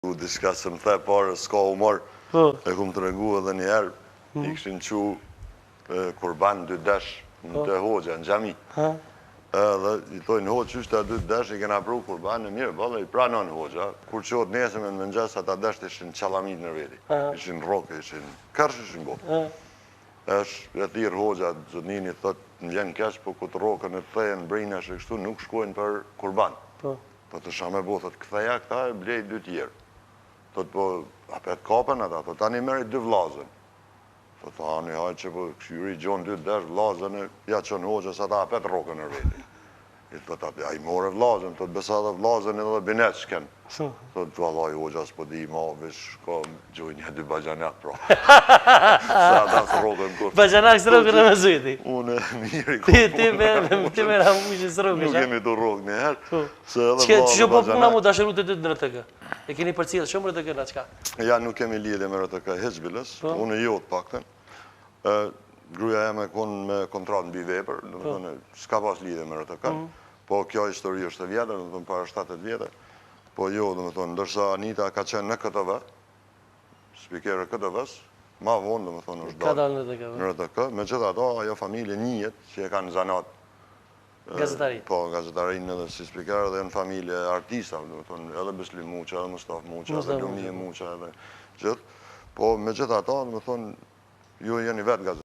Diçka se më the parë s'ka humor, e ku më të regu edhe njerë, i kështin që kurban 2 desh në të hoxha, në gjami. Edhe i tojnë hoxë qështë të 2 desh, i kena pru kurban në mirë, bëllë i pranon hoxha, kur qëtë nesëm e në mëngjes ata desh ishin qalamit në veri, ishin roke, ishin kërsh ishin bo. Eshtë e thirë hoxha, zënini thot, në vjen kesh, po këtë rokën e thejën, brejnë e kështu, nuk shkojnë për kurban. Po të shame bo, thot, këtheja këta e blej 2 tjerë. Thot, po, apet kapen ata, thot, tani meri 2 vlazën. Thot, ani, hajtë që po këshyri gjonë 2 desh vlazën e ja qënë hoqës, ata apet rokën e rreti. I thot, a i more vlazën, thot, besa dhe vlazën edhe binet shken. Thot, valaj hoqës, po di ma, vish, ka gjojnë 2 bajanak, pra. Sa ata së rokën kur. Bajanak së rokën e me zujti. Une, miri, Ti me ramushi së rokën, nuk kemi të rokë një herë. Që po puna mu të asheru të dytë në RTK? E keni për cilë shumë RTK në qka? Ja, nuk kemi lidhje me RTK heqbilës, unë jo të pakten. Gruja e me konë me kontratë në bivepër, s'ka pas lidhje me RTK, po kjo histori është të vjetër, në para 7 vjetër, po jo, ndërsa Anita ka qenë në KTV, spikerë KTV-s, ma vonë, është dalë në RTK, me gjitha ato, ajo familje njët që e kanë zanat Gazetarin? Po, gazetarin edhe si spiker edhe në familje artista, edhe Beslim Muqa, edhe Mustaf Muqa, edhe Lumije Muqa, edhe gjithë. Po, me gjitha ato, ju jeni vetë gazetarin.